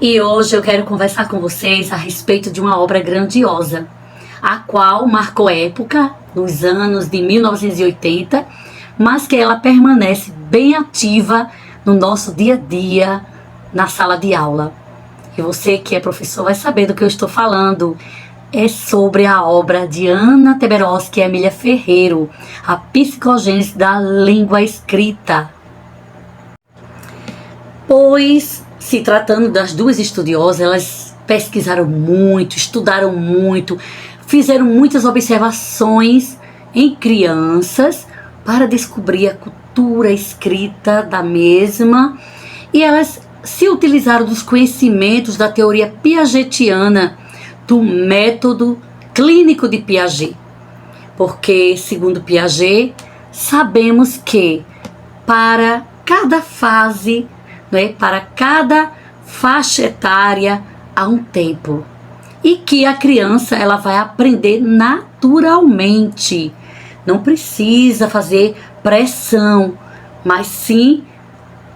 E hoje eu quero conversar com vocês a respeito de uma obra grandiosa, a qual marcou época nos anos de 1980, mas que ela permanece bem ativa no nosso dia a dia, na sala de aula. E você que é professor vai saber do que eu estou falando. É sobre a obra de Ana Teberoski e Emília Ferreiro, A Psicogênese da Língua Escrita. Pois, se tratando das duas estudiosas, elas pesquisaram muito, estudaram muito, fizeram muitas observações em crianças para descobrir a cultura escrita da mesma, e elas se utilizaram dos conhecimentos da teoria piagetiana, do método clínico de Piaget. Porque, segundo Piaget, sabemos que para cada fase, para cada faixa etária, há um tempo. E que a criança ela vai aprender naturalmente. Não precisa fazer pressão, mas sim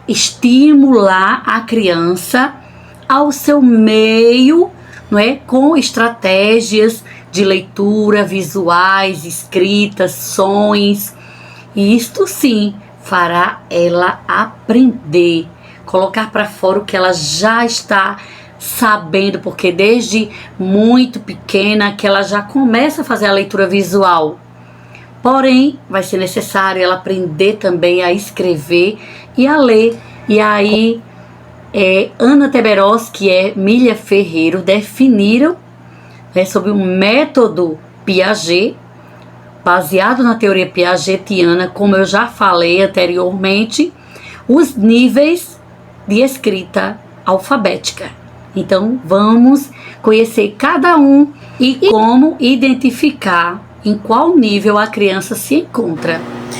estimular a criança ao seu meio, com estratégias de leitura, visuais, escritas, sons. E isto sim fará ela aprender, colocar para fora o que ela já está sabendo, porque desde muito pequena que ela já começa a fazer a leitura visual. Porém, vai ser necessário ela aprender também a escrever e a ler. E aí, Ana Teberoski e Emília Ferreiro definiram sobre um método Piaget, baseado na teoria piagetiana, como eu já falei anteriormente, os níveis de escrita alfabética. Então, vamos conhecer cada um e como identificar em qual nível a criança se encontra.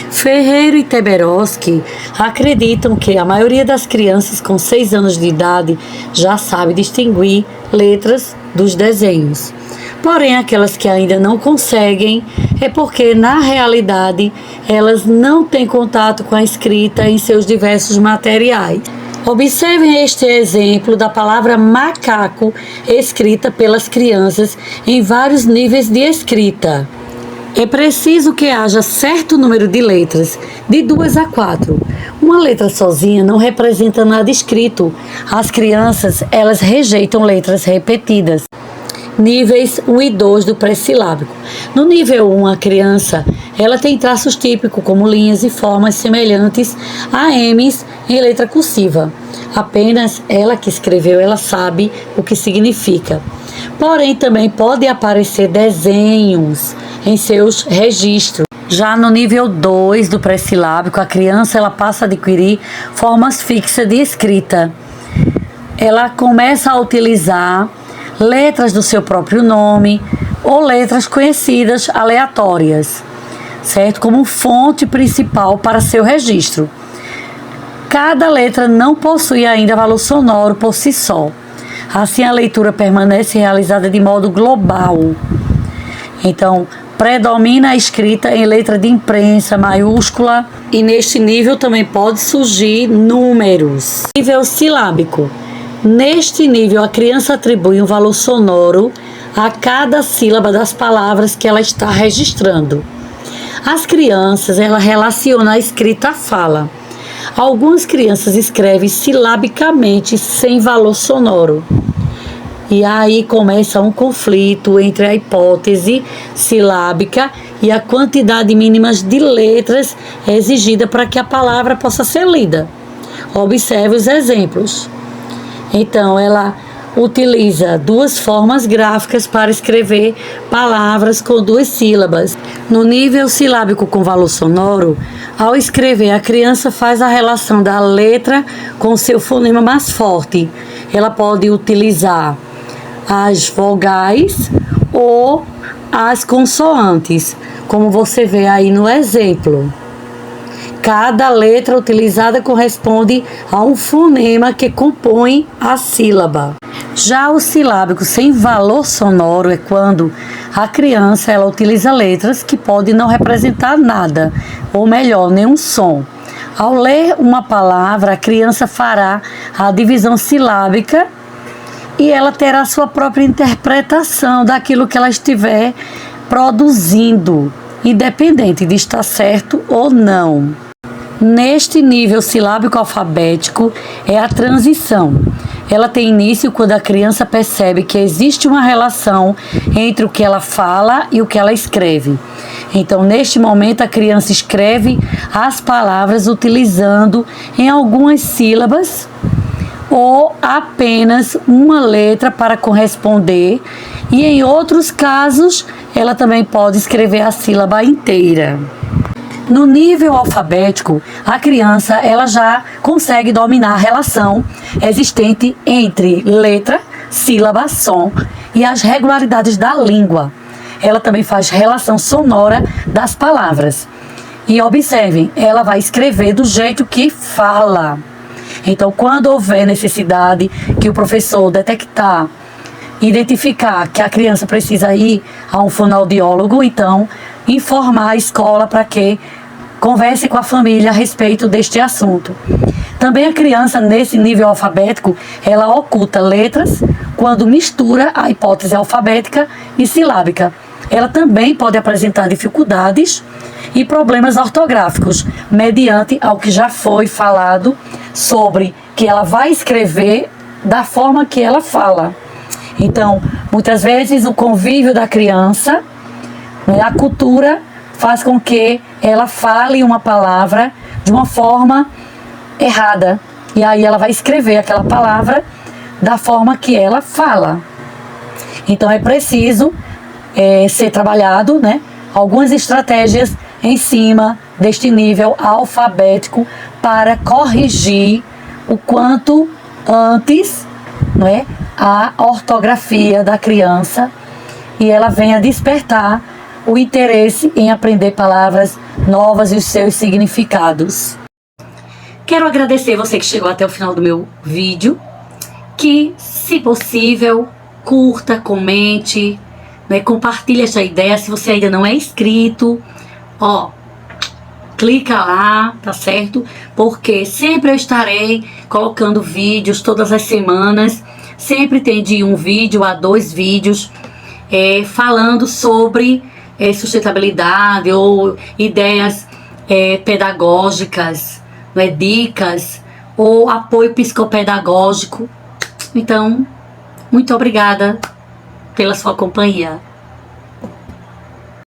Ferreiro e Teberoski acreditam que a maioria das crianças com 6 anos de idade já sabe distinguir letras dos desenhos. Porém, aquelas que ainda não conseguem é porque, na realidade, elas não têm contato com a escrita em seus diversos materiais. Observem este exemplo da palavra macaco escrita pelas crianças em vários níveis de escrita. É preciso que haja certo número de letras, de 2 a 4. Uma letra sozinha não representa nada escrito. As crianças, elas rejeitam letras repetidas. Níveis 1 e 2 do pré-silábico. No nível 1, a criança, ela tem traços típicos como linhas e formas semelhantes a M's em letra cursiva. Apenas ela que escreveu, ela sabe o que significa. Porém, também pode aparecer desenhos em seus registros. Já no nível 2 do pré-silábico, a criança ela passa a adquirir formas fixas de escrita. Ela começa a utilizar letras do seu próprio nome ou letras conhecidas aleatórias, certo? Como fonte principal para seu registro. Cada letra não possui ainda valor sonoro por si só. Assim, a leitura permanece realizada de modo global. Então, predomina a escrita em letra de imprensa maiúscula e neste nível também pode surgir números. Nível silábico. Neste nível, a criança atribui um valor sonoro a cada sílaba das palavras que ela está registrando. As crianças, elas relacionam a escrita à fala. Algumas crianças escrevem silabicamente sem valor sonoro. E aí começa um conflito entre a hipótese silábica e a quantidade mínima de letras exigida para que a palavra possa ser lida. Observe os exemplos. Então, ela utiliza 2 formas gráficas para escrever palavras com 2 sílabas. No nível silábico com valor sonoro, ao escrever, a criança faz a relação da letra com seu fonema mais forte. Ela pode utilizar as vogais ou as consoantes, como você vê aí no exemplo. Cada letra utilizada corresponde a um fonema que compõe a sílaba. Já o silábico sem valor sonoro é quando a criança ela utiliza letras que podem não representar nada, ou melhor, nenhum som. Ao ler uma palavra, a criança fará a divisão silábica e ela terá sua própria interpretação daquilo que ela estiver produzindo, independente de estar certo ou não. Neste nível silábico alfabético é a transição. Ela tem início quando a criança percebe que existe uma relação entre o que ela fala e o que ela escreve. Então, neste momento, a criança escreve as palavras utilizando em algumas sílabas ou apenas uma letra para corresponder, e em outros casos, ela também pode escrever a sílaba inteira. No nível alfabético, a criança ela já consegue dominar a relação existente entre letra, sílaba, som e as regularidades da língua. Ela também faz relação sonora das palavras. E observem, ela vai escrever do jeito que fala. Então, quando houver necessidade que o professor detectar, identificar que a criança precisa ir a um fonoaudiólogo, então informar a escola para que converse com a família a respeito deste assunto. Também a criança, nesse nível alfabético, ela oculta letras quando mistura a hipótese alfabética e silábica. Ela também pode apresentar dificuldades e problemas ortográficos, mediante ao que já foi falado sobre que ela vai escrever da forma que ela fala. Então, muitas vezes o convívio da criança, a cultura, faz com que ela fale uma palavra de uma forma errada. E aí ela vai escrever aquela palavra da forma que ela fala. Então é preciso ser trabalhado, algumas estratégias em cima deste nível alfabético para corrigir o quanto antes, a ortografia da criança, e ela venha despertar o interesse em aprender palavras novas e os seus significados. Quero agradecer você que chegou até o final do meu vídeo, que, se possível, curta, comente, compartilhe essa ideia. Se você ainda não é inscrito, clica lá, tá certo? Porque sempre eu estarei colocando vídeos todas as semanas. Sempre tem de 1 vídeo a 2 vídeos falando sobre sustentabilidade ou ideias pedagógicas, dicas ou apoio psicopedagógico. Então, muito obrigada pela sua companhia.